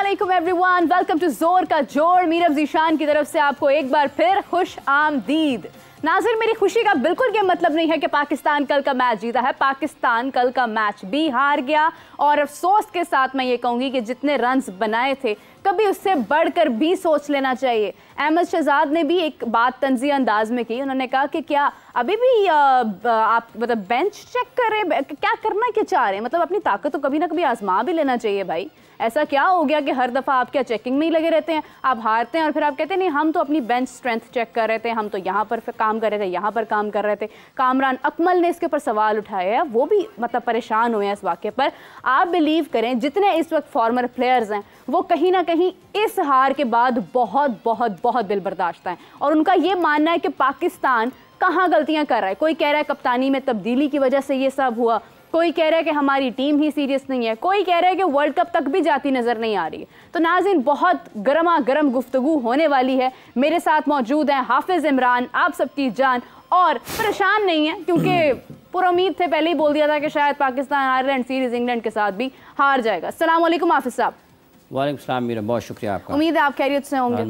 अस्सलामुअलैकुम everyone, welcome to जोर का जोड़। मीरब ज़ीशान की तरफ से आपको एक बार फिर खुश आमदीद। नाज़िर, मेरी खुशी का बिल्कुल ये मतलब नहीं है कि पाकिस्तान कल का मैच जीता है। पाकिस्तान कल का मैच भी हार गया और अफसोस के साथ मैं ये कहूँगी कि जितने रन्स बनाए थे कभी उससे बढ़कर भी सोच लेना चाहिए। अहमद शहजाद ने भी एक बात तंज़ी अंदाज में की। उन्होंने कहा कि क्या अभी भी आप मतलब बेंच चेक कर रहे हैं, क्या करना क्या चाह रहे हैं? मतलब अपनी ताकत तो कभी ना कभी आजमा भी लेना चाहिए भाई। ऐसा क्या हो गया कि हर दफ़ा आप क्या चेकिंग में ही लगे रहते हैं? आप हारते हैं और फिर आप कहते हैं नहीं हम तो अपनी बेंच स्ट्रेंथ चेक कर रहे थे, हम तो यहाँ पर काम कर रहे थे, यहाँ पर काम कर रहे थे। कामरान अकमल ने इसके ऊपर सवाल उठाए हैं, वो भी मतलब परेशान हुए हैं इस वाक़े पर। आप बिलीव करें जितने इस वक्त फॉर्मर प्लेयर्स हैं वो कहीं ना कहीं इस हार के बाद बहुत बहुत बहुत दिल बर्दाश्त हैं और उनका ये मानना है कि पाकिस्तान कहाँ गलतियाँ कर रहा है। कोई कह रहा है कप्तानी में तब्दीली की वजह से ये सब हुआ, कोई कह रहा है कि हमारी टीम ही सीरियस नहीं है, कोई कह रहा है कि वर्ल्ड कप तक भी जाती नज़र नहीं आ रही है। तो नाज़रीन, बहुत गर्मा गर्म गुफ्तगू होने वाली है। मेरे साथ मौजूद हैं हाफिज़ इमरान, आप सबकी जान, और परेशान नहीं है क्योंकि पुरुम्मीद थे, पहले ही बोल दिया था कि शायद पाकिस्तान आयरलैंड सीरीज़ इंग्लैंड के साथ भी हार जाएगा। अस्सलाम वालेकुम हाफिज़ साहब। वालेकुम सलाम मीरा, बहुत शुक्रिया आपका। उम्मीद है आप खैरियत से होंगे।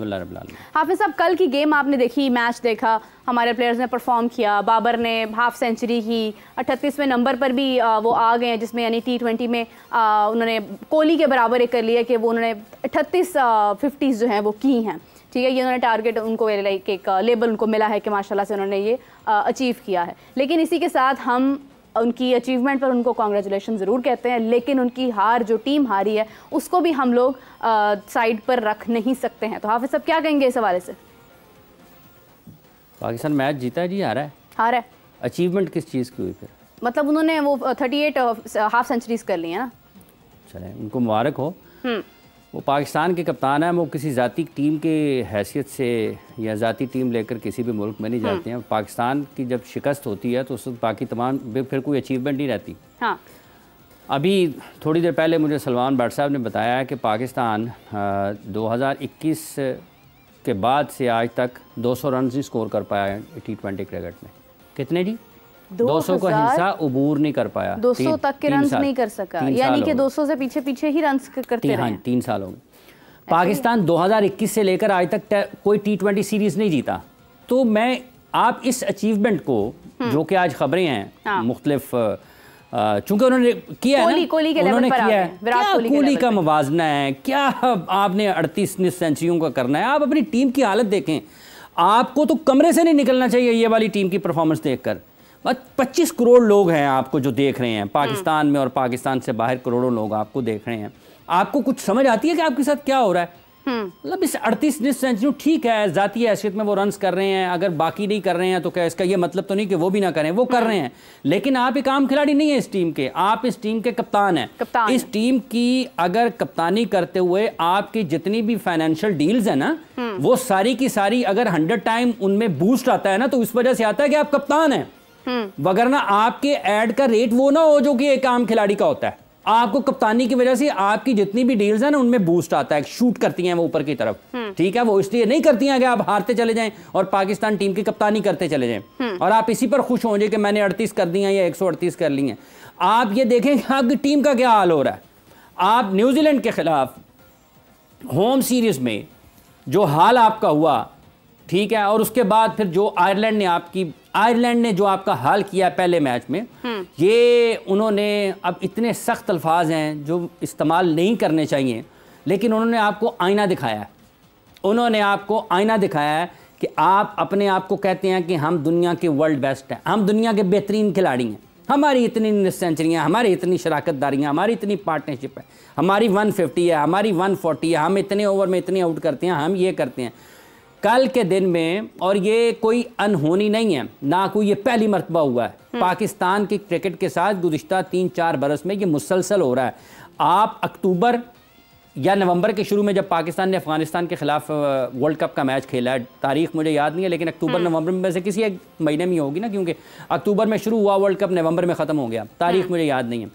हाफिज़ साहब, कल की गेम आपने देखी, मैच देखा, हमारे प्लेयर्स ने परफॉर्म किया। बाबर ने हाफ सेंचुरी की, 38वें नंबर पर भी वो आ गए हैं, जिसमें यानी T20 में उन्होंने कोहली के बराबर एक कर लिया कि वो उन्होंने 38 50s जो हैं वो की हैं। ठीक है, ये उन्होंने टारगेट उनको लाइक एक लेबल उनको मिला है कि माशाल्लाह से उन्होंने ये अचीव किया है। लेकिन इसी के साथ हम उनकी अचीवमेंट पर उनको कांग्रेचुलेशन ज़रूर कहते हैं, लेकिन उनकी हार जो टीम हारी है उसको भी हम लोग साइड पर रख नहीं सकते हैं। तो हाफिज़ साहब क्या कहेंगे इस हवाले से? पाकिस्तान मैच जीता है जी, हारा है? हारा है। अचीवमेंट किस चीज़ की हुई फिर? मतलब उन्होंने वो 38 हाफ सेंचुरीज कर ली है ना। चले, उनको मुबारक हो। वो पाकिस्तान के कप्तान हैं, वो किसी ज़ाती टीम की हैसियत से या ज़ाती टीम लेकर किसी भी मुल्क में नहीं जाते हैं। पाकिस्तान की जब शिकस्त होती है तो उस बाकी तमाम फिर कोई अचीवमेंट नहीं रहती। हाँ। अभी थोड़ी देर पहले मुझे सलमान भट्ट साहब ने बताया कि पाकिस्तान 2021 के बाद से आज तक 200 रन ही स्कोर कर पाया है T20 क्रिकेट में। कितने जी? 200 का हिस्सा उबूर नहीं कर पाया, 200 तक के रन नहीं कर सका, यानी कि 200 से पीछे पीछे ही रन करते रहे। हाँ, 3 साल हो गए। पाकिस्तान 2021 से लेकर आज तक कोई T20 सीरीज नहीं जीता। तो मैं आप इस अचीवमेंट को, जो कि आज खबरें हैं मुख्तलिफ, चूंकि उन्होंने किया है, उन्होंने किया है, क्या कोहली का मवाजना है, क्या आपने 38 सेंचुरियों का करना है? आप अपनी टीम की हालत देखें, आपको तो कमरे से नहीं निकलना चाहिए ये वाली टीम की परफॉर्मेंस देखकर। 25 करोड़ लोग हैं आपको जो देख रहे हैं पाकिस्तान में, और पाकिस्तान से बाहर करोड़ों लोग आपको देख रहे हैं। आपको कुछ समझ आती है कि आपके साथ क्या हो रहा है? मतलब इस 38 सेंचुरी ठीक है, जाती हैसियत में वो रन्स कर रहे हैं, अगर बाकी नहीं कर रहे हैं तो क्या इसका ये मतलब तो नहीं कि वो भी ना करें, वो कर रहे हैं। लेकिन आप एक आम खिलाड़ी नहीं है इस टीम के, आप इस टीम के कप्तान हैं। इस टीम की अगर कप्तानी करते हुए आपकी जितनी भी फाइनेंशियल डील्स है ना, वो सारी की सारी अगर 100 टाइम उनमें बूस्ट आता है ना, तो इस वजह से आता है कि आप कप्तान हैं। वगरना आपके ऐड का रेट वो ना हो जो कि एक आम खिलाड़ी का होता है। आपको कप्तानी की वजह से आपकी जितनी भी डील्स हैं ना उनमें बूस्ट आता है, शूट करती हैं वो ऊपर की तरफ। ठीक है, वो इसलिए नहीं करती हैं कि आप हारते चले जाएं और पाकिस्तान टीम की कप्तानी करते चले जाएं और आप इसी पर खुश हो जाए कि मैंने 38 कर दी हैं या 138 कर ली हैं। आप ये देखें कि आपकी टीम का क्या हाल हो रहा है। आप न्यूजीलैंड के खिलाफ होम सीरीज में जो हाल आपका हुआ, ठीक है, और उसके बाद फिर जो आयरलैंड ने जो आपका हाल किया पहले मैच में, ये उन्होंने, अब इतने सख्त अल्फाज हैं जो इस्तेमाल नहीं करने चाहिए, लेकिन उन्होंने आपको आईना दिखाया है। उन्होंने आपको आईना दिखाया है कि आप अपने आप को कहते हैं कि हम दुनिया के वर्ल्ड बेस्ट हैं, हम दुनिया के बेहतरीन खिलाड़ी हैं, हमारी इतनी सेंचुरियाँ, हमारी इतनी शराकतदारियाँ, हमारी इतनी पार्टनरशिप है, हमारी 150 है, हमारी 140 है, हम इतने ओवर में इतने आउट करते हैं, हम ये करते हैं। कल के दिन में, और ये कोई अनहोनी नहीं है ना, कोई ये पहली मर्तबा हुआ है पाकिस्तान की क्रिकेट के साथ गुज़िश्ता 3-4 बरस में, ये मुसलसल हो रहा है। आप अक्टूबर या नवंबर के शुरू में जब पाकिस्तान ने अफगानिस्तान के खिलाफ वर्ल्ड कप का मैच खेला है, तारीख मुझे याद नहीं है, लेकिन अक्टूबर नवंबर में से किसी एक महीने में होगी ना, क्योंकि अक्टूबर में शुरू हुआ वर्ल्ड कप, नवंबर में ख़त्म हो गया, तारीख मुझे याद नहीं है।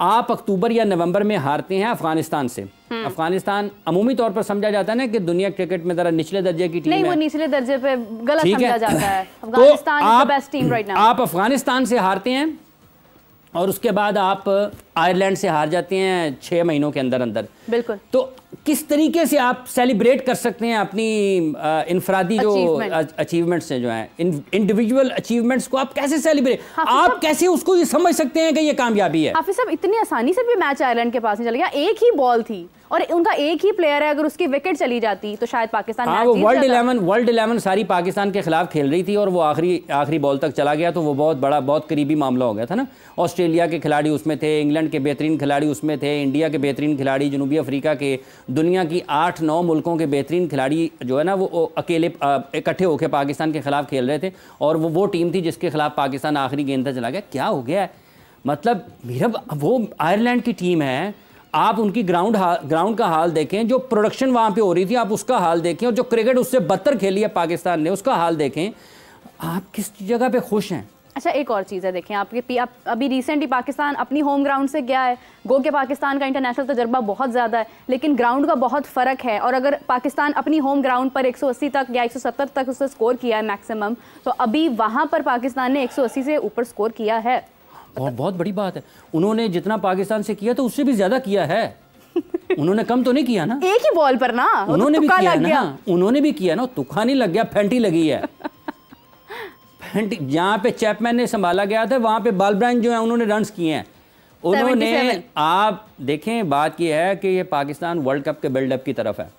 आप अक्टूबर या नवंबर में हारते हैं अफगानिस्तान से। अफगानिस्तान अमूमी तौर पर समझा जाता है ना कि दुनिया क्रिकेट में जरा निचले दर्जे की टीम है, वो निचले दर्जे पे गलत समझा जाता है। Afghanistan is the best team right now. आप अफगानिस्तान से हारते हैं और उसके बाद आप आयरलैंड से हार जाते हैं 6 महीनों के अंदर अंदर। बिल्कुल। तो किस तरीके से आप सेलिब्रेट कर सकते हैं अपनी इनफरादी जो अचीवमेंट्स हैं, जो हैं इंडिविजुअल अचीवमेंट्स को आप कैसे सेलिब्रेट, आप कैसे उसको ये समझ सकते हैं कि ये कामयाबी है? हाफिज साहब, इतनी आसानी से भी मैच आयरलैंड के पास नहीं चल गया, एक ही बॉल थी और उनका एक ही प्लेयर है, अगर उसकी विकेट चली जाती तो शायद पाकिस्तान मैच जीत जाता। वर्ल्ड 11 सारी पाकिस्तान के खिलाफ खेल रही थी और वो आखिरी बॉल तक चला गया, तो वो बहुत करीबी मामला हो गया था ना। ऑस्ट्रेलिया के खिलाड़ी उसमें थे, इंग्लैंड के बेहतरीन खिलाड़ी उसमें थे, इंडिया के बेहतरीन खिलाड़ी, जनूबी अफ्रीका के, दुनिया की 8-9 मुल्कों के बेहतरीन खिलाड़ी जो है ना वो अकेले इकट्ठे होकर पाकिस्तान के खिलाफ खेल रहे थे, और वो टीम थी जिसके खिलाफ पाकिस्तान आखिरी गेंद तक चला गया। क्या हो गया है? मतलब वो आयरलैंड की टीम है, आप उनकी ग्राउंड का हाल देखें, जो प्रोडक्शन वहाँ पे हो रही थी आप उसका हाल देखें, और जो क्रिकेट उससे बदतर खेली है पाकिस्तान ने उसका हाल देखें, आप किस जगह पे खुश हैं? अच्छा, एक और चीज़ है, देखें आप अभी रिसेंटली पाकिस्तान अपनी होम ग्राउंड से गया है, गो के पाकिस्तान का इंटरनेशनल तजर्बा बहुत ज़्यादा है, लेकिन ग्राउंड का बहुत फ़र्क है, और अगर पाकिस्तान अपनी होम ग्राउंड पर 180 तक या 170 तक उसने स्कोर किया है मैक्सिमम, तो अभी वहाँ पर पाकिस्तान ने 180 से ऊपर स्कोर किया है। बहुत बड़ी बात है, उन्होंने जितना पाकिस्तान से किया तो उससे भी ज़्यादा किया है। उन्होंने कम तो नहीं किया ना, एक ही बॉल पर ना, उन्होंने भी किया ना, उन्होंने भी किया ना, तुक्का नहीं लग गया, फेंटी लगी है। जहाँ पे चैपमैन ने संभाला गया था वहाँ पे बालब्राइन जो है उन्होंने रन्स किए हैं उन्होंने। आप देखें, बात यह है कि ये पाकिस्तान वर्ल्ड कप के बिल्डअप की तरफ है,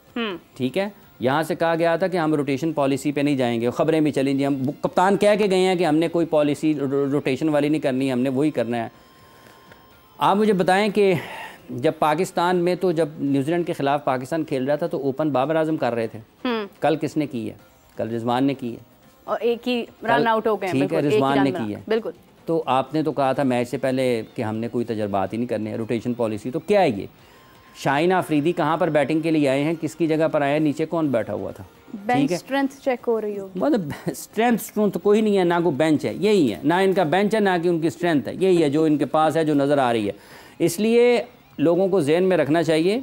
ठीक है। यहाँ से कहा गया था कि हम रोटेशन पॉलिसी पे नहीं जाएंगे, खबरें भी चली जी, हम कप्तान कह के गए हैं कि हमने कोई पॉलिसी रोटेशन वाली नहीं करनी, हमने वही करना है। आप मुझे बताएं कि जब पाकिस्तान में, तो जब न्यूजीलैंड के खिलाफ पाकिस्तान खेल रहा था तो ओपन बाबर आजम कर रहे थे, कल किसने की है? कल रिजवान ने की है, और एक ही रन आउट हो गए, ठीक है, रिजवान ने की है, बिल्कुल। तो आपने तो कहा था मैच से पहले कि हमने कोई तजर्बात ही नहीं करने हैं, रोटेशन पॉलिसी। तो क्या है ये? शाहीन आफरीदी कहाँ पर बैटिंग के लिए आए हैं, किसकी जगह पर आए हैं, नीचे कौन बैठा हुआ था? बेंच स्ट्रेंथ चेक हो रही होगी। मतलब स्ट्रेंथ कोई नहीं है, ना कोई बेंच है, यही है, ना इनका बेंच है ना कि उनकी स्ट्रेंथ है, यही है जो इनके पास है, जो नज़र आ रही है। इसलिए लोगों को जहन में रखना चाहिए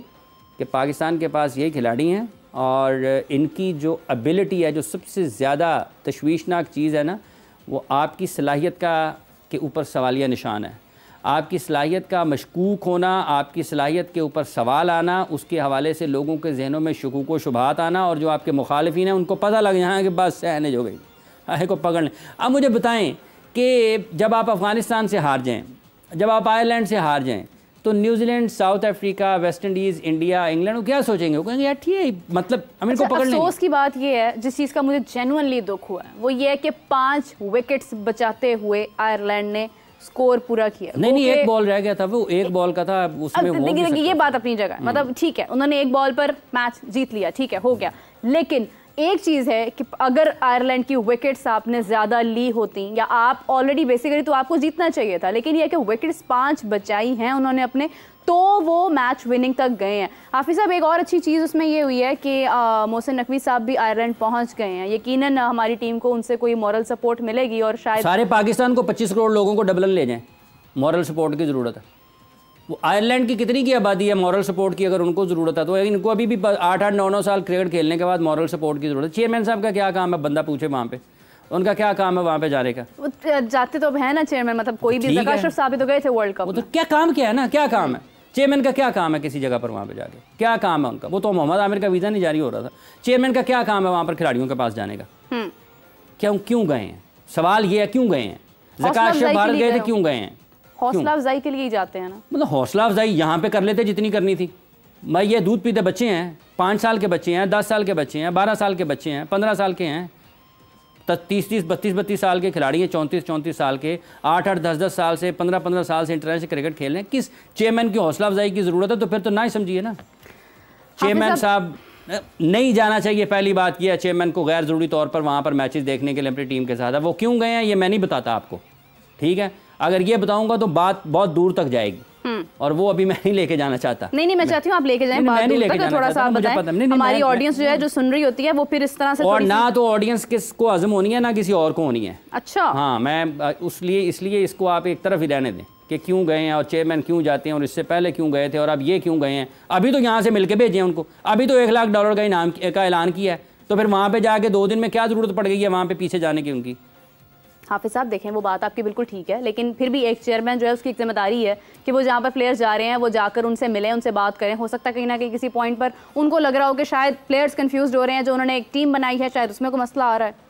कि पाकिस्तान के पास यही खिलाड़ी हैं, और इनकी जो एबिलिटी है, जो सबसे ज़्यादा तशवीशनाक चीज़ है ना, वो आपकी सलाहियत के ऊपर सवालिया निशान है। आपकी सलाहियत का मशकूक होना, आपकी सलाहियत के ऊपर सवाल आना, उसके हवाले से लोगों के जहनों में शकूक व शुबहात आना, और जो आपके मुखालिफिन हैं उनको पता लग जाए कि बस सहने जो गई आहे को पकड़ लें। अब मुझे बताएं कि जब आप अफ़गानिस्तान से हार जाएँ, जब आप आयरलैंड से हार जाएँ, तो New Zealand, south Africa, West Indies, India, England वो क्या सोचेंगे? वो कहेंगे यार ठीक है, मतलब हम इनको पकड़ लेंगे। अफसोस की बात ये है, जिस चीज़ का मुझे जेन्युइनली दुख हुआ है, वो ये है कि 5 विकेट्स बचाते हुए आयरलैंड ने स्कोर पूरा किया। नहीं, एक बॉल रह गया था, वो एक बॉल का था, उसमें वो ये बात अपनी जगह, मतलब ठीक है, उन्होंने एक बॉल पर मैच जीत लिया, ठीक है, हो गया, लेकिन एक चीज़ है कि अगर आयरलैंड की विकेट्स आपने ज़्यादा ली होती, या आप ऑलरेडी बेसिकली तो आपको जीतना चाहिए था, लेकिन यह कि विकेट्स 5 बचाई हैं उन्होंने अपने, तो वो मैच विनिंग तक गए हैं। हाफिज़ साहब, एक और अच्छी चीज़ उसमें ये हुई है कि मोहसिन नकवी साहब भी आयरलैंड पहुंच गए हैं, यकीनन हमारी टीम को उनसे कोई मॉरल सपोर्ट मिलेगी, और शायद सारे पाकिस्तान को 25 करोड़ लोगों को डबलन ले जाएं, मॉरल सपोर्ट की ज़रूरत है। वो आयरलैंड की कितनी की आबादी है, मॉरल सपोर्ट की अगर उनको ज़रूरत है, तो इनको अभी भी 8-8, 9-9 साल क्रिकेट खेलने के बाद मॉरल सपोर्ट की ज़रूरत है। चेयरमैन साहब का क्या काम है, बंदा पूछे वहाँ पे, उनका क्या काम है वहाँ पे जाने का? जाते तो है ना चेयरमैन, मतलब कोई भी, ज़का अशरफ साहब तो गए थे वर्ल्ड कप, तो क्या काम क्या है ना, क्या काम है चेयरमैन का? क्या काम है किसी जगह पर वहाँ पे जाके, क्या काम है उनका? वो तो मोहम्मद आमिर का वीज़ा नहीं जारी हो रहा था, चेयरमैन का क्या काम है वहाँ पर खिलाड़ियों के पास जाने का? क्यों गए हैं? सवाल ये है, क्यों गए हैं? ज़का अशरफ भारत गए थे, क्यों गए हैं? हौसला अफजाई के लिए ही जाते हैं ना, मतलब हौसला अफजाई यहाँ पे कर लेते जितनी करनी थी। भाई ये दूध पीते बच्चे हैं, 5 साल के बच्चे हैं, 10 साल के बच्चे हैं, 12 साल के बच्चे हैं, 15 साल के हैं, 30-30, 32-32 साल के खिलाड़ी हैं, 34-34 साल के, 8-8, 10-10 साल से, 15-15 साल से इंटरनेशनल क्रिकेट खेल रहे हैं। किस चेयरमैन की हौसला अफजाई की ज़रूरत है? तो फिर तो ना ही समझिए ना, चेयरमैन साहब नहीं जाना चाहिए। पहली बात यह है, चेयरमैन को गैर ज़रूरी तौर पर वहाँ पर मैचेस देखने के लिए अपनी टीम के साथ है, वो क्यों गए हैं ये मैं नहीं बताता आपको, ठीक है? अगर ये बताऊंगा तो बात बहुत दूर तक जाएगी, और वो अभी मैं नहीं लेके जाना चाहता। नहीं, मैं चाहती हूँ आप लेके जाएं, बात दूर तक, थोड़ा सा बताएं, हमारी ऑडियंस जो है जो सुन रही होती है वो फिर इस तरह से, और ना तो ऑडियंस किसको हजम होनी है ना किसी और को होनी है। अच्छा, हाँ, मैं इसलिए इसको आप एक तरफ ही रहने दें कि क्यों गए हैं और चेयरमैन क्यों जाते हैं और इससे पहले क्यों गए थे और अब ये क्यों गए हैं। अभी तो यहाँ से मिलके भेजे हैं उनको, अभी तो $1 लाख का इनाम का ऐलान किया है, तो फिर वहाँ पे जाके 2 दिन में क्या ज़रूरत पड़ गई है वहाँ पे पीछे जाने की उनकी? हाफिज साहब देखें, वो बात आपकी बिल्कुल ठीक है, लेकिन फिर भी एक चेयरमैन जो है उसकी एक जिम्मेदारी है कि वो जहाँ पर प्लेयर्स जा रहे हैं वो जाकर उनसे मिलें, उनसे बात करें। हो सकता है कहीं ना कहीं किसी पॉइंट पर उनको लग रहा हो कि शायद प्लेयर्स कंफ्यूज हो रहे हैं, जो उन्होंने एक टीम बनाई है शायद उसमें कोई मसला आ रहा है।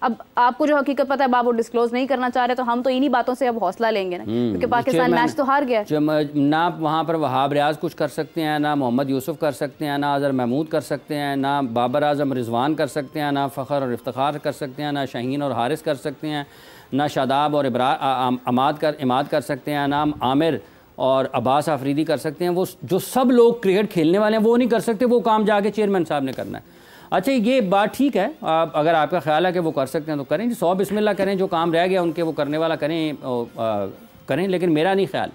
अब आपको जो हकीकत पता है आप वो डिस्क्लोज नहीं करना चाह रहे, तो हम तो इन्हीं बातों से अब हौसला लेंगे ना, क्योंकि पाकिस्तान मैच तो हार गया। ना वहाँ पर वहाब रियाज कुछ कर सकते हैं, ना मोहम्मद यूसुफ कर सकते हैं, ना अजहर महमूद कर सकते हैं, ना बाबर आजम रिजवान कर सकते हैं, ना फ़खर और इफ्तिखार कर सकते हैं, ना शाहीन और हारिस कर सकते हैं, ना शादाब और इमाद कर सकते हैं, ना आमिर और अब्बास आफरीदी कर सकते हैं। वो जो सब लोग क्रिकेट खेलने वाले हैं वो नहीं कर सकते, वो काम जाके चेयरमैन साहब ने करना है। अच्छा, ये बात ठीक है, आप अगर आपका ख्याल है कि वो कर सकते हैं तो करें, 100 बिस्मिल्लाह करें, जो काम रह गया उनके वो करने वाला करें, लेकिन मेरा नहीं ख्याल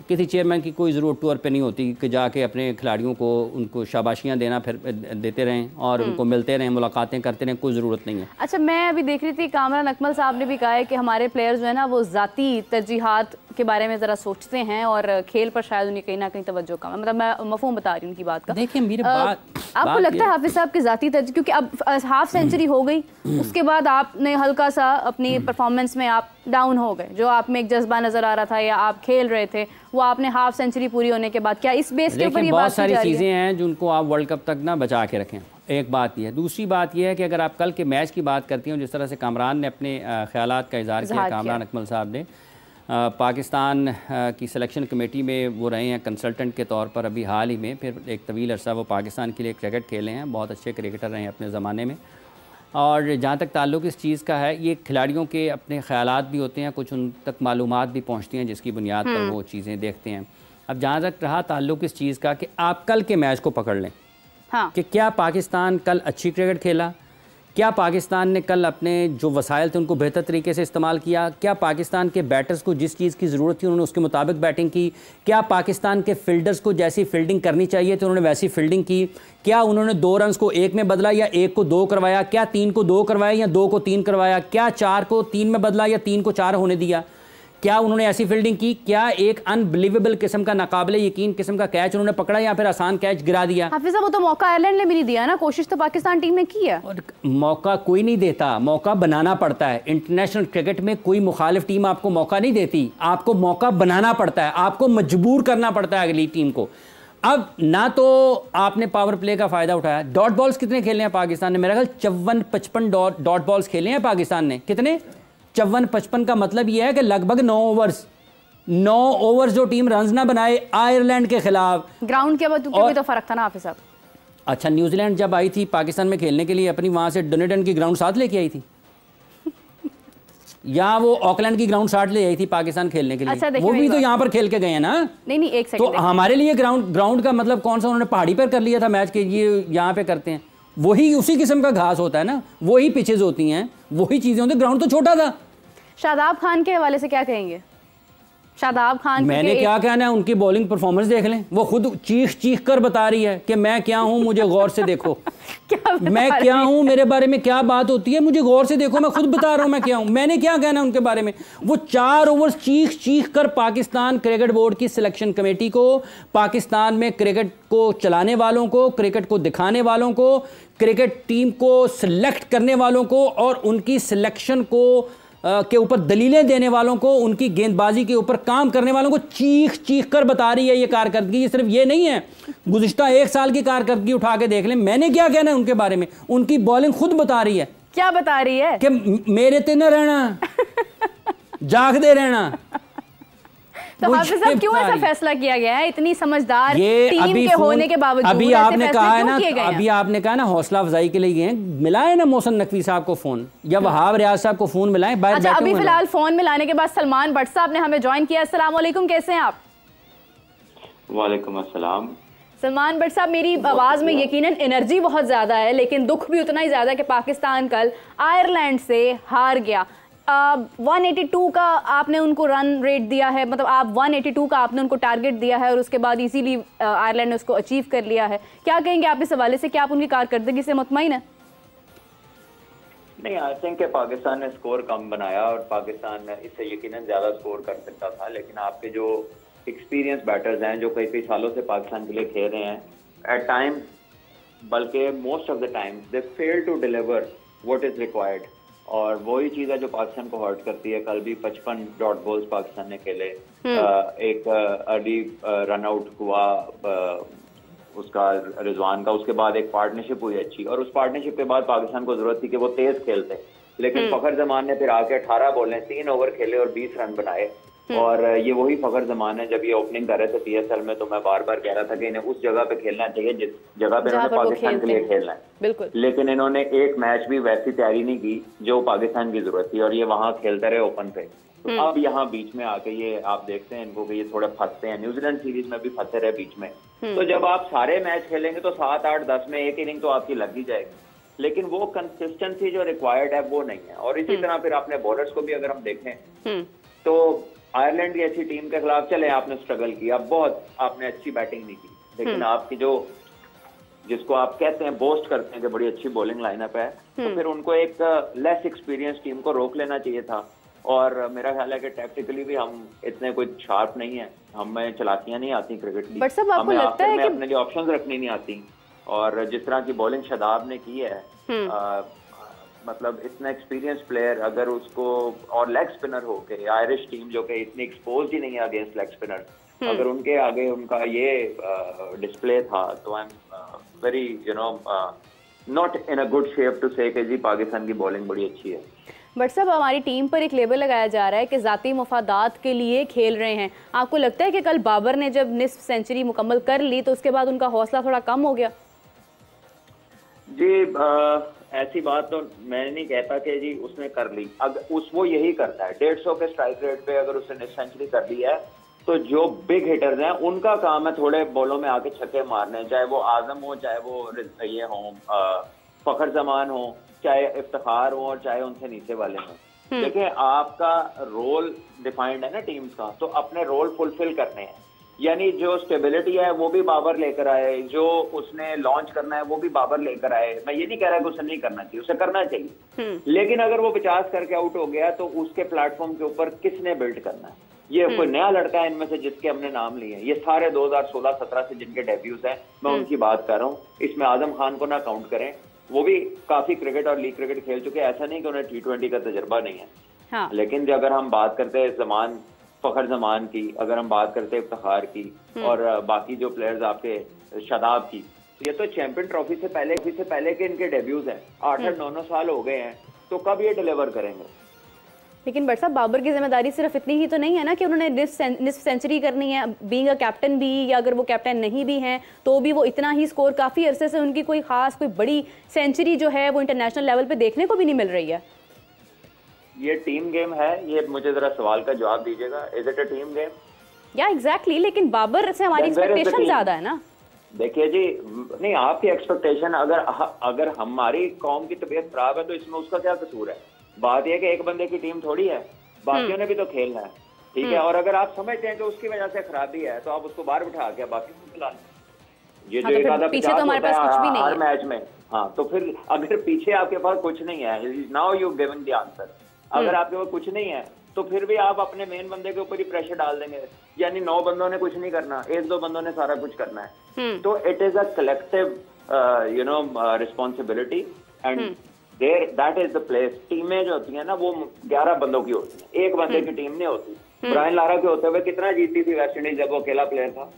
किसी चेयरमैन की कोई ज़रूरत टूर पे नहीं होती कि जाके अपने खिलाड़ियों को उनको शाबाशियाँ देना फिर देते रहें और उनको मिलते रहें, मुलाकातें करते रहें, कोई ज़रूरत नहीं है। अच्छा, मैं अभी देख रही थी कामरान अकमल साहब ने भी कहा है कि हमारे प्लेयर्स जो है ना वो ज़ाती तरजीहात के बारे में ज़रा सोचते हैं और खेल पर शायद उन्हें कहीं ना कहीं तवज्जो कम है। मतलब मैं मफहूम बता रही हूँ उनकी बात का। देखिए मेरी बात आपको लगता है हाफिज साहब की ज़ाती तरजीह, क्योंकि अब हाफ सेंचुरी हो गई, उसके बाद आपने हल्का सा अपनी परफॉर्मेंस में आप डाउन हो गए, जो आप में एक जज्बा नज़र आ रहा था या आप खेल रहे थे वो आपने हाफ सेंचुरी पूरी होने के बाद, क्या इस बेस के ऊपर ये बहुत सारी चीज़ें हैं जिनको आप वर्ल्ड कप तक ना बचा के रखें। एक बात ये है, दूसरी बात यह है कि अगर आप कल के मैच की बात करती हैं, जिस तरह से कामरान ने अपने ख्यालात का इज़हार किया, कामरान अकमल साहब ने पाकिस्तान की सिलेक्शन कमेटी में वो रहे हैं कंसल्टेंट के तौर पर, अभी हाल ही में फिर एक तवील अरसा वो पाकिस्तान के लिए क्रिकेट खेले हैं, बहुत अच्छे क्रिकेटर रहे हैं अपने ज़माने में। और जहाँ तक ताल्लुक़ इस चीज़ का है, ये खिलाड़ियों के अपने ख़यालात भी होते हैं, कुछ उन तक मालूमात भी पहुँचती हैं जिसकी बुनियाद पर वो चीज़ें देखते हैं। अब जहाँ तक रहा ताल्लुक़ इस चीज़ का कि आप कल के मैच को पकड़ लें, हाँ, कि क्या पाकिस्तान कल अच्छी क्रिकेट खेला, क्या पाकिस्तान ने कल अपने जो वसाइल थे उनको बेहतर तरीके से इस्तेमाल किया, क्या पाकिस्तान के बैटर्स को जिस चीज़ की ज़रूरत थी उन्होंने उसके मुताबिक बैटिंग की, क्या पाकिस्तान के फील्डर्स को जैसी फील्डिंग करनी चाहिए थी उन्होंने वैसी फील्डिंग की, क्या उन्होंने 2 रन्स को 1 में बदला या 1 को 2 करवाया, क्या 3 को 2 करवाया या 2 को 3 करवाया, क्या 4 को 3 में बदला या 3 को 4 होने दिया, क्या उन्होंने ऐसी फील्डिंग की, क्या एक अनबिलीवेबल किस्म का नाकाबिले यकीन किस्म का कैच उन्होंने पकड़ा या फिर आसान कैच गिरा दिया। हाफिज़ साहब, वो तो मौका आयरलैंड ने भी नहीं दिया ना, कोशिश तो पाकिस्तान टीम ने की है। और मौका कोई नहीं देता, मौका बनाना पड़ता है। इंटरनेशनल क्रिकेट में कोई मुखालिफ टीम आपको मौका नहीं देती, आपको मौका बनाना पड़ता है, आपको मजबूर करना पड़ता है अगली टीम को। अब ना तो आपने पावर प्ले का फ़ायदा उठाया, डॉट बॉल्स कितने खेले हैं पाकिस्तान ने, मेरा ख्याल 54-55 डॉट बॉल्स खेले हैं पाकिस्तान ने। कितने? 54-55 का मतलब यह है कि लगभग 9 ओवर्स जो टीम रन्स ना बनाए आयरलैंड के खिलाफ। ग्राउंड के बाद भी तो फर्क था ना हाफिज़ साहब। अच्छा, न्यूजीलैंड जब आई थी पाकिस्तान में खेलने के लिए, अपनी वहां से डोनेटन की ग्राउंड साथ लेके आई थी या वो ऑकलैंड की ग्राउंड साथ ले आई थी पाकिस्तान खेलने के लिए। अच्छा, वो भी तो यहाँ पर खेल के गए हैं ना। नहीं, एक सेकंड, तो हमारे लिए ग्राउंड का मतलब कौन सा, उन्होंने पहाड़ी पर कर लिया था मैच के, ये यहाँ पे करते हैं, वही उसी किस्म का घास होता है ना, वही पिचेज होती हैं, वही चीजें होती, ग्राउंड तो छोटा था। शादाब खान के हवाले से क्या कहेंगे? शादाब खान, मैंने क्या कहना है, उनकी बॉलिंग परफॉर्मेंस देख लें, वो खुद चीख कर बता रही है कि मैं क्या हूं, मुझे गौर से देखो मैं क्या हूं, मेरे बारे में क्या बात होती है, मुझे गौर से देखो, मैं खुद बता रहा हूं मैं क्या हूं। मैंने क्या कहना उनके बारे में? वो 4 ओवर्स चीख कर पाकिस्तान क्रिकेट बोर्ड की सिलेक्शन कमेटी को, पाकिस्तान में क्रिकेट को चलाने वालों को, क्रिकेट को दिखाने वालों को, क्रिकेट टीम को सिलेक्ट करने वालों को और उनकी सिलेक्शन को के ऊपर दलीलें देने वालों को, उनकी गेंदबाजी के ऊपर काम करने वालों को चीख कर बता रही है ये कारकर्दगी। ये सिर्फ ये नहीं है, गुज़िश्ता 1 साल की कारकर्दगी उठा के देख लें। मैंने क्या कहना है उनके बारे में, उनकी बॉलिंग खुद बता रही है। क्या बता रही है? कि मेरे ते न रहना, जागते रहना। तो हाफिज़ साहब, क्यों ऐसा फैसला किया गया है? इतनी समझदार टीम के होने के बावजूद अभी आपने कहा है ना, अभी आपने कहा ना हौसला अफजाई के लिए गए, मिलाए ना मोहसिन नकवी साहब को फोन या वहाब रियाज साहब को फोन मिलाए। अच्छा, अभी फिलहाल फोन मिलाने के बाद सलमान भट्ट साहब ने हमें ज्वाइन किया। अस्सलाम वालेकुम, कैसे हैं आप? वालेकुम अस्सलाम। सलमान भट्ट साहब, मेरी आवाज़ में यकीनन एनर्जी बहुत ज़्यादा है, लेकिन दुख भी उतना ही ज़्यादा कि पाकिस्तान कल आयरलैंड से हार गया। 182 का आपने उनको रन रेट दिया है, मतलब आप 182 का आपने उनको टारगेट दिया है और उसके बाद इजीली आयरलैंड ने उसको अचीव कर लिया है। क्या कहेंगे आप इस हवाले से, क्या आप उनकी कारकर्दगी से मुतमईन है? नहीं, आई थिंक पाकिस्तान ने स्कोर कम बनाया और पाकिस्तान इससे यकीनन ज़्यादा स्कोर कर सकता था, लेकिन आपके जो एक्सपीरियंस बैटर्स हैं जो कई सालों से पाकिस्तान के लिए खेल रहे हैं, एट टाइम बल्कि most of the time they fail to deliver what is required. और वही चीज है जो पाकिस्तान को हर्ट करती है। कल भी 55 डॉट बॉल्स पाकिस्तान ने खेले, एक अर्ली रन आउट हुआ उसका रिजवान का, उसके बाद एक पार्टनरशिप हुई अच्छी, और उस पार्टनरशिप के बाद पाकिस्तान को जरूरत थी कि वो तेज खेलते, लेकिन फखर जमान ने फिर आके 18 बॉलें 3 ओवर खेले और 20 रन बनाए। और ये वही फखर जमान है, जब ये ओपनिंग कर रहे थे PSL में तो मैं बार बार कह रहा था कि इन्हें उस जगह पे खेलना चाहिए जिस जगह पे इन्होंने पाकिस्तान के लिए खेलना है, बिल्कुल। लेकिन इन्होंने एक मैच भी वैसी तैयारी नहीं की जो पाकिस्तान की जरूरत थी, और ये वहां खेलते रहे ओपन पे। तो अब यहाँ बीच में आके ये आप देखते हैं इनको कि ये थोड़े फंसते हैं, न्यूजीलैंड सीरीज में भी फंसे रहे बीच में। तो जब आप सारे मैच खेलेंगे तो 7, 8, 10 में एक इनिंग तो आपकी लग ही जाएगी, लेकिन वो कंसिस्टेंसी जो रिक्वायर्ड है वो नहीं है। और इसी तरह फिर अपने बॉलर्स को भी अगर हम देखें तो आयरलैंड की ऐसी टीम के खिलाफ चले आपने स्ट्रगल किया, बहुत आपने अच्छी बैटिंग नहीं की, लेकिन आपकी जो जिसको आप कहते हैं बोस्ट करते हैं कि बड़ी अच्छी बॉलिंग लाइनअप है, तो फिर उनको एक लेस एक्सपीरियंस टीम को रोक लेना चाहिए था। और मेरा ख्याल है कि टैक्टिकली भी हम इतने कोई शार्प नहीं है, हमें चलाकियां नहीं आती क्रिकेट की, बट सब आपको लगता है कि अपने लिए ऑप्शंस रखनी नहीं आती। और जिस तरह की बॉलिंग शादाब ने की है, मतलब इतना एक्सपीरियंस प्लेयर अगर उसको, और लेग स्पिनर हो के आयरिश टीम जो कि इतनी एक्सपोज ही नहीं है अगेंस्ट लेग स्पिनर, अगर उनके आगे उनका ये डिस्प्ले था तो I am very not in a good shape to say कि जी पाकिस्तान की बॉलिंग बड़ी अच्छी है। बट सब हमारी टीम पर एक लेबल लगाया जा रहा है कि ज़ाती मफादात के लिए खेल रहे हैं। आपको लगता है कि कल बाबर ने जब निस्फ सेंचुरी मुकम्मल कर ली तो उसके बाद उनका हौसला थोड़ा कम हो गया? जी ऐसी बात तो मैं नहीं कहता कि जी उसने कर ली, अगर वो यही करता है 150 के स्ट्राइक रेट पे अगर उसने सेंचुरी कर ली है तो जो बिग हिटर्स हैं उनका काम है थोड़े बॉलों में आके छक्के मारने, चाहे वो आजम हो, चाहे वो ये हो फखर जमान हो, चाहे इफ्तिखार हो, और चाहे उनसे नीचे वाले हों। देखिए आपका रोल डिफाइंड है ना टीम्स का, तो अपने रोल फुलफिल करने हैं। यानी जो स्टेबिलिटी है वो भी बाबर लेकर आए, जो उसने लॉन्च करना है वो भी बाबर लेकर आए। मैं ये नहीं कह रहा कि उसे नहीं करना चाहिए, उसे करना चाहिए, लेकिन अगर वो 50 करके आउट हो गया तो उसके प्लेटफॉर्म के ऊपर किसने बिल्ड करना है? ये कोई नया लड़का है इनमें से जिसके हमने नाम लिए हैं, ये सारे 2016-17 से जिनके डेब्यूज हैं मैं उनकी बात कर रहा हूँ। इसमें आजम खान को ना काउंट करें, वो भी काफी क्रिकेट और लीग क्रिकेट खेल चुके हैं, ऐसा नहीं कि उन्हें T20 का तजुर्बा नहीं है। हाँ। लेकिन जो अगर हम बात करते हैं फखर जमान की, अगर हम बात करते हैं इफ्तिखार की, और बाकी जो प्लेयर्स आपके शादाब की, तो ये तो चैंपियन ट्रॉफी से पहले के इनके डेब्यूज हैं, 8-8, 9-9 साल हो गए हैं, तो कब ये डिलीवर करेंगे? लेकिन बट साहब बाबर की जिम्मेदारी सिर्फ इतनी ही तो नहीं है ना कि उन्होंने निस्फ सेंचुरी करनी है, बीइंग अ कैप्टन भी, या अगर वो कैप्टन नहीं भी हैं तो भी वो इतना ही स्कोर, काफ़ी अरसे से उनकी कोई खास कोई बड़ी सेंचुरी जो है वो इंटरनेशनल लेवल पे देखने को भी नहीं मिल रही है। ये टीम गेम है, ये मुझे जरा सवाल का जवाब दीजिएगा, is it a team game? या एग्जैक्टली, लेकिन बाबर से हमारी एक्सपेक्टेशन ज्यादा है ना। देखिए जी, नहीं आपकी एक्सपेक्टेशन, अगर हमारी कौम की तबीयत खराब है तो इसमें उसका क्या कसूर है? बात यह कि एक बंदे की टीम थोड़ी है, बाकियों ने भी तो खेलना है, ठीक है। और अगर आप समझते हैं कि उसकी वजह से खराबी है तो आप उसको बाहर बिठा के बाकी को खिला लें। ये जो एक आधा पीछे तो हमारे पास कुछ भी नहीं हर मैच में, हाँ, तो फिर अगर पीछे आपके पास कुछ नहीं है, now you given the answer, अगर आपके पास कुछ नहीं है तो फिर भी आप अपने मेन बंदे के ऊपर ही प्रेशर डाल देंगे, यानी 9 बंदों ने कुछ नहीं करना, 1-2 बंदों ने सारा कुछ करना है। तो it is a collective responsibility and there that is the place. टीमें जो होती है ना वो 11 बंदों की होती है, एक बंदे की टीम नहीं होती। ब्रायन लारा के होते हुए कितना जीतती थी वेस्ट इंडीज जब वो अकेला प्लेयर था,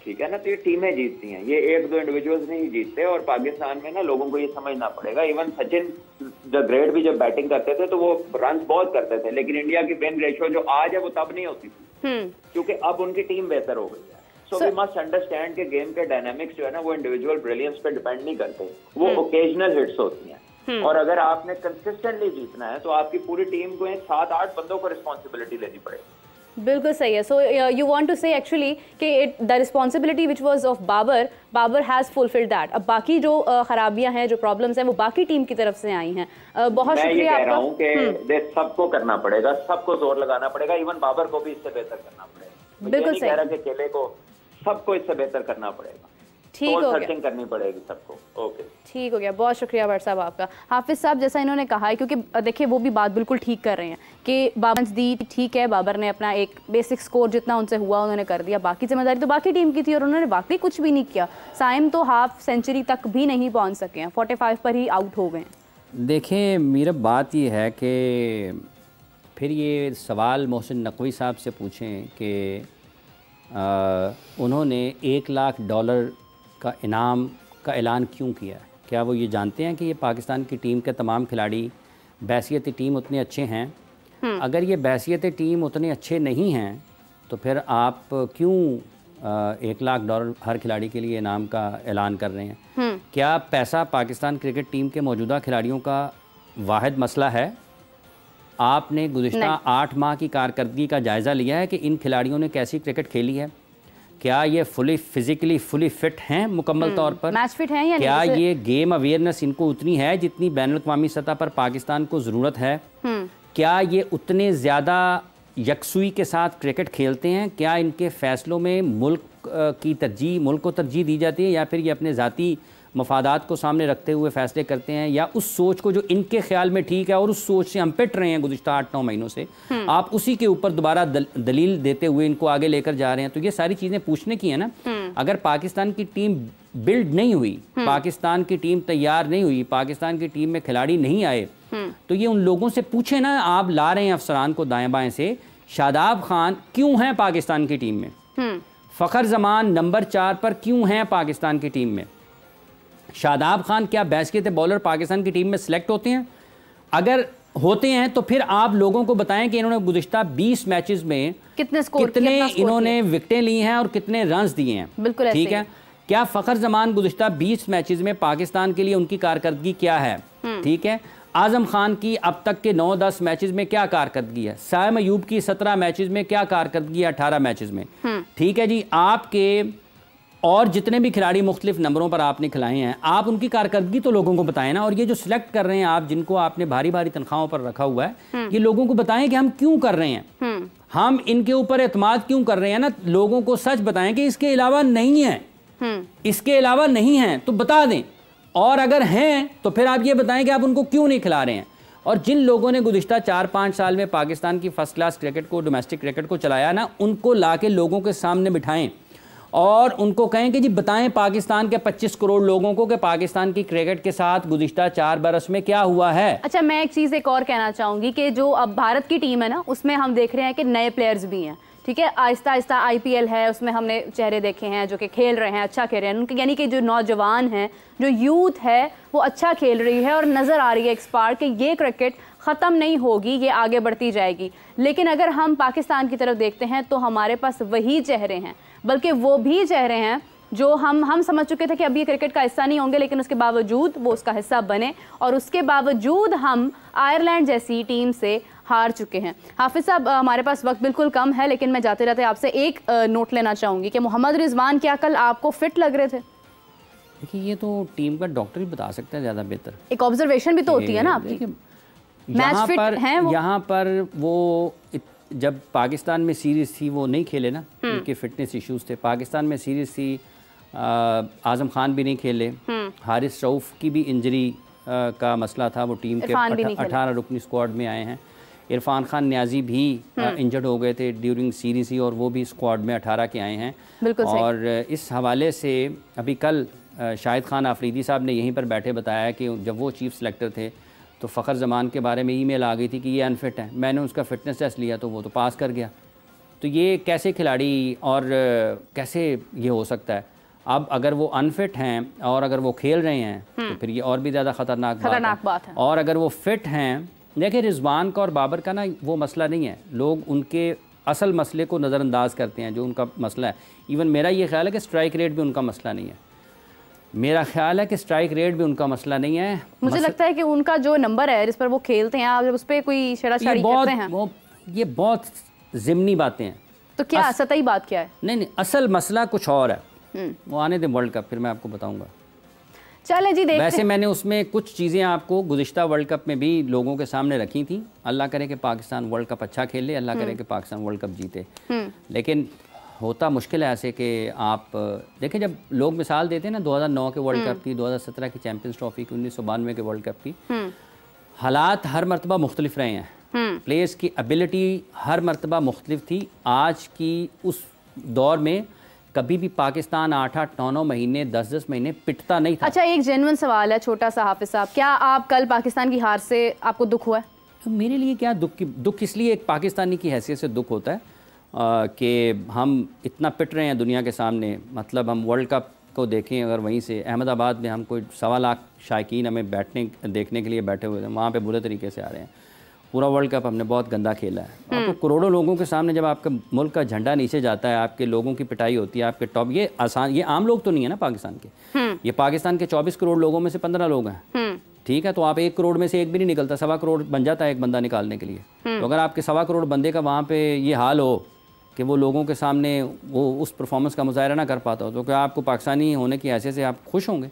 ठीक है ना। तो ये टीमें जीतती हैं, ये 1-2 इंडिविजुअल्स नहीं जीतते। और पाकिस्तान में ना लोगों को ये समझना पड़ेगा, इवन सचिन द ग्रेट भी जब बैटिंग करते थे तो वो रन बहुत करते थे, लेकिन इंडिया की विन रेशियो जो आज है वो तब नहीं होती थी, क्योंकि अब उनकी टीम बेहतर हो गई है। सो वी मस्ट अंडरस्टैंड कि गेम के डायनामिक्स जो है ना वो इंडिविजुअल ब्रिलियंस पे डिपेंड नहीं करते, वो ओकेजनल हिट्स होती हैं। और अगर आपने कंसिस्टेंटली जीतना है तो आपकी पूरी टीम को 7-8 बंदों को रिस्पॉन्सिबिलिटी लेनी पड़ेगी। बिल्कुल सही है। So you want to say actually कि the responsibility which was of Babar has fulfilled that. अब बाकी जो खराबियां हैं, जो प्रॉब्लम्स हैं, वो बाकी टीम की तरफ से आई हैं। बहुत शुक्रिया। मैं ये कह रहा हूं कि सबको करना पड़ेगा, सबको जोर लगाना पड़ेगा, इवन बाबर को भी इससे बेहतर करना पड़ेगा। बिल्कुल सही। कह रहा कि अकेले को, सबको इससे बेहतर करना पड़ेगा, ठीक हो गया, करनी पड़ेगी सबको। ओके, ठीक हो गया, बहुत शुक्रिया भट्ट साहब आपका। हाफिज साहब, जैसा इन्होंने कहा है, क्योंकि देखिए वो भी बात बिल्कुल ठीक कर रहे हैं कि बाबर दी, ठीक है, बाबर ने अपना एक बेसिक स्कोर जितना उनसे हुआ उन्होंने कर दिया, बाकी जिम्मेदारी तो बाकी टीम की थी और उन्होंने वाकई कुछ भी नहीं किया। साइम तो हाफ सेंचुरी तक भी नहीं पहुंच सके हैं, 45 पर ही आउट हो गए। देखें मीरा, बात ये है कि फिर ये सवाल मोहसिन नकवी साहब से पूछें कि उन्होंने $1 लाख का इनाम का ऐलान क्यों किया। क्या वो ये जानते हैं कि ये पाकिस्तान की टीम के तमाम खिलाड़ी बैसियत टीम उतने अच्छे हैं? अगर ये बैसियत टीम उतने अच्छे नहीं हैं तो फिर आप क्यों $1 लाख हर खिलाड़ी के लिए इनाम का ऐलान कर रहे हैं? क्या पैसा पाकिस्तान क्रिकेट टीम के मौजूदा खिलाड़ियों का वाहिद मसला है? आपने गुज़िश्ता 8 माह की कारकर्दगी का जायज़ा लिया है कि इन खिलाड़ियों ने कैसी क्रिकेट खेली है? क्या ये फिज़िकली फुली फिट हैं मुकम्मल तौर पर? मैच फिट हैं या नहीं? क्या ये गेम अवेयरनेस इनको उतनी है जितनी बैनुल-अक़वामी सतह पर पाकिस्तान को ज़रूरत है? क्या ये उतने ज़्यादा यकसुई के साथ क्रिकेट खेलते हैं? क्या इनके फ़ैसलों में मुल्क को तरजीह दी जाती है या फिर ये अपने ज़ाती मफादात को सामने रखते हुए फ़ैसले करते हैं, या उस सोच को जो इनके ख्याल में ठीक है और उस सोच से हम पिट रहे हैं गुज़िश्ता 8-9 महीनों से, आप उसी के ऊपर दोबारा दलील देते हुए इनको आगे लेकर जा रहे हैं? तो ये सारी चीज़ें पूछने की है ना। अगर पाकिस्तान की टीम बिल्ड नहीं हुई, पाकिस्तान की टीम तैयार नहीं हुई, पाकिस्तान की टीम में खिलाड़ी नहीं आए, तो ये उन लोगों से पूछे ना। आप ला रहे हैं अफसरान को दाएं बाएं से। शादाब खान क्यों हैं पाकिस्तान की टीम में? फ़खर जमान नंबर 4 पर क्यों हैं पाकिस्तान की टीम में? शादाब खान क्या बैसियत बॉलर पाकिस्तान की टीम में सिलेक्ट होते हैं? अगर होते हैं तो फिर आप लोगों को बताएं कि इन्होंने गुज़िश्ता 20 मैचेस में कितने इन्होंने विकेटें ली हैं और कितने रन्स दिए हैं। बिल्कुल ठीक है। क्या फ़खर जमान गुज़िश्ता 20 मैचेस में पाकिस्तान के लिए उनकी कारकर्दगी क्या है? ठीक है। आज़म खान की अब तक के 9-10 मैचेस में क्या कारकर्दगी है? साइम अयूब की 17 मैचेस में क्या कारकर्दगी है? 18 मैचेस में। ठीक है जी। आपके और जितने भी खिलाड़ी मुख्तलिफ नंबरों पर आपने खिलाए हैं, आप उनकी कारकर्दगी तो लोगों को बताएं ना। और ये जो सिलेक्ट कर रहे हैं आप, जिनको आपने भारी भारी तनख्वाहों पर रखा हुआ है, ये लोगों को बताएं कि हम क्यों कर रहे हैं, हम इनके ऊपर एतमाद क्यों कर रहे हैं ना। लोगों को सच बताएं कि इसके अलावा नहीं है, इसके अलावा नहीं है तो बता दें, और अगर हैं तो फिर आप ये बताएं कि आप उनको क्यों नहीं खिला रहे हैं। और जिन लोगों ने गुज़िश्ता 4-5 साल में पाकिस्तान की फर्स्ट क्लास क्रिकेट को, डोमेस्टिक क्रिकेट को चलाया ना, उनको ला के लोगों के सामने बिठाएं और उनको कहें कि जी बताएं पाकिस्तान के 25 करोड़ लोगों को कि पाकिस्तान की क्रिकेट के साथ गुज़िश्ता 4 बरस में क्या हुआ है। अच्छा, मैं एक चीज़ और कहना चाहूँगी कि जो अब भारत की टीम है ना, उसमें हम देख रहे हैं कि नए प्लेयर्स भी हैं। ठीक है, आहिस्ता आहिस्ता IPL है, उसमें हमने चेहरे देखे हैं जो कि खेल रहे हैं, अच्छा खेल रहे हैं। उनके यानी कि जो नौजवान हैं, जो यूथ है, वो अच्छा खेल रही है और नज़र आ रही है एक स्पार्क कि ये क्रिकेट ख़त्म नहीं होगी, ये आगे बढ़ती जाएगी। लेकिन अगर हम पाकिस्तान की तरफ देखते हैं तो हमारे पास वही चेहरे हैं, बल्कि वो भी चेहरे हैं जो हम समझ चुके थे कि अब ये क्रिकेट का हिस्सा नहीं होंगे, लेकिन उसके बावजूद वो उसका हिस्सा बने और उसके बावजूद हम आयरलैंड जैसी टीम से हार चुके हैं। हाफिज़ साहब, हमारे पास वक्त बिल्कुल कम है, लेकिन मैं जाते रहते आपसे एक नोट लेना चाहूँगी कि मोहम्मद रिजवान क्या कल आपको फिट लग रहे थे? देखिए, ये तो टीम का डॉक्टर ही बता सकता है ज़्यादा बेहतर। एक ऑब्जर्वेशन भी तो होती है ना आपकी। मैच फिट हैं वो? यहाँ पर वो जब पाकिस्तान में सीरीज़ थी वो नहीं खेले ना, उनके फिटनेस इश्यूज थे। पाकिस्तान में सीरीज़ थी, आज़म खान भी नहीं खेले, हारिस रऊफ़ की भी इंजरी का मसला था, वो टीम के 18 रुकनी स्क्वाड में आए हैं। इरफान खान न्याजी भी इंजर्ड हो गए थे ड्यूरिंग सीरीज़ ही, और वो भी स्क्वाड में 18 के आए हैं। और इस हवाले से अभी कल शाहिद खान आफरीदी साहब ने यहीं पर बैठे बताया कि जब वो चीफ सेलेक्टर थे तो फ़खर जमान के बारे में ईमेल आ गई थी कि ये अनफिट है। मैंने उसका फ़िटनेस टेस्ट लिया तो वो तो पास कर गया। तो ये कैसे खिलाड़ी और कैसे ये हो सकता है? अब अगर वो अनफिट हैं और अगर वो खेल रहे हैं तो फिर ये और भी ज़्यादा ख़तरनाक बात है। और अगर वो फिट हैं, देखिए रिजवान का और बाबर का ना वो मसला नहीं है, लोग उनके असल मसले को नज़रअंदाज करते हैं जो उनका मसला है। इवन मेरा ये ख्याल है कि स्ट्राइक रेट भी उनका मसला नहीं है, मेरा ख्याल है कि स्ट्राइक रेट भी उनका मसला नहीं है। मुझे लगता है कि उनका जो नंबर है जिस पर वो खेलते हैं, आप उस पर कोई छेड़छाड़ी करते हैं, ये बहुत ज़िमनी बातें हैं। तो क्या सतही बात क्या है? नहीं, असल मसला कुछ और है। वो आने दें वर्ल्ड कप, फिर मैं आपको बताऊंगा। चले जी, देखते वैसे मैंने उसमें कुछ चीज़ें आपको गुज़िश्ता वर्ल्ड कप में भी लोगों के सामने रखी थी। अल्लाह करे कि पाकिस्तान वर्ल्ड कप अच्छा खेले, अल्लाह करे कि पाकिस्तान वर्ल्ड कप जीते। लेकिन होता मुश्किल है ऐसे कि आप देखें, जब लोग मिसाल देते हैं ना 2009 के वर्ल्ड कप की, 2017 की चैंपियंस ट्रॉफी की, 1992 के वर्ल्ड कप की, हालात हर मरतबा मुख्तलिफ रहे हैं, प्लेयर्स की एबिलिटी हर मरतबा मुख्तलिफ थी। आज की उस दौर में कभी भी पाकिस्तान 8-8, 9-9 महीने, 10-10 महीने पिटता नहीं था। अच्छा, एक जेन्युइन सवाल है छोटा सा हाफिज साहब, क्या आप कल पाकिस्तान की हार से आपको दुख हुआ है? तो मेरे लिए क्या दुख इसलिए एक पाकिस्तानी की हैसियत से दुख होता है कि हम इतना पिट रहे हैं दुनिया के सामने। मतलब हम वर्ल्ड कप को देखें, अगर वहीं से अहमदाबाद में हम कोई 1.25 लाख शायकीन हमें देखने के लिए बैठे हुए थे, वहाँ पे बुरे तरीके से आ रहे हैं। पूरा वर्ल्ड कप हमने बहुत गंदा खेला है। आपको करोड़ों लोगों के सामने जब आपका मुल्क का झंडा नीचे जाता है, आपके लोगों की पिटाई होती है, आपके टॉप, ये आसान, ये आम लोग तो नहीं है ना पाकिस्तान के, ये पाकिस्तान के 24 करोड़ लोगों में से 15 लोग हैं, ठीक है। तो आप 1 करोड़ में से एक भी नहीं निकलता, 1.25 करोड़ बन जाता है एक बंदा निकालने के लिए। तो अगर आपके 1.25 करोड़ बंदे का वहाँ पे ये हाल हो कि वो लोगों के सामने वो उस परफॉर्मेंस का मुजाहरा ना कर पाता हो, तो क्या आपको पाकिस्तानी होने की हैसियत से आप खुश होंगे?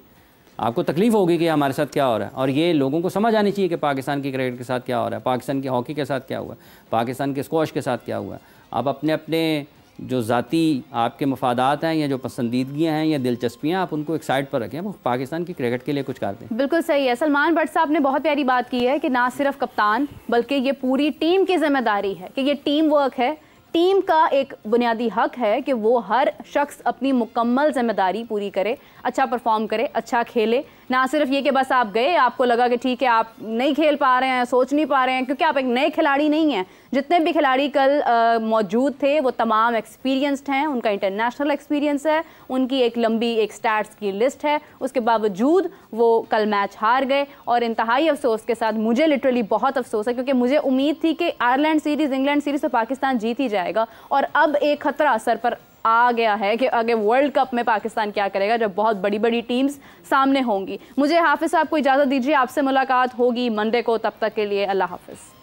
आपको तकलीफ़ होगी कि हमारे साथ क्या हो रहा है। और ये लोगों को समझ आनी चाहिए कि पाकिस्तान की क्रिकेट के साथ क्या हो रहा है, पाकिस्तान की हॉकी के साथ क्या हुआ है, पाकिस्तान के स्क्वॉश के साथ क्या हुआ है। आप अपने अपने जो ज़ाती आपके मफादात हैं या जो पसंदीदगियाँ हैं या दिलचस्पियाँ, आप उनको एक साइड पर रखें, वो पाकिस्तान की क्रिकेट के लिए कुछ करते हैं। बिल्कुल सही है। सलमान भट्ट साहब ने बहुत प्यारी बात की है कि ना सिर्फ कप्तान बल्कि ये पूरी टीम की जिम्मेदारी है कि ये टीम वर्क है। टीम का एक बुनियादी हक है कि वो हर शख्स अपनी मुकम्मल जिम्मेदारी पूरी करे, अच्छा परफॉर्म करे, अच्छा खेले। ना सिर्फ ये कि बस आप गए, आपको लगा कि ठीक है आप नहीं खेल पा रहे हैं, सोच नहीं पा रहे हैं, क्योंकि आप एक नए खिलाड़ी नहीं हैं। जितने भी खिलाड़ी कल मौजूद थे वो तमाम एक्सपीरियंस्ड हैं, उनका इंटरनेशनल एक्सपीरियंस है, उनकी एक लंबी एक स्टैट्स की लिस्ट है। उसके बावजूद वो कल मैच हार गए और इंतहाई अफसोस के साथ, मुझे लिटरली बहुत अफसोस है क्योंकि मुझे उम्मीद थी कि आयरलैंड सीरीज़, इंग्लैंड सीरीज़ तो पाकिस्तान जीत ही जाएगा। और अब एक खतरा सर पर आ गया है कि आगे वर्ल्ड कप में पाकिस्तान क्या करेगा जब बहुत बड़ी बड़ी टीम्स सामने होंगी। मुझे हाफिज साहब को इजाज़त दीजिए, आपसे मुलाकात होगी मंडे को, तब तक के लिए अल्लाह हाफिज़।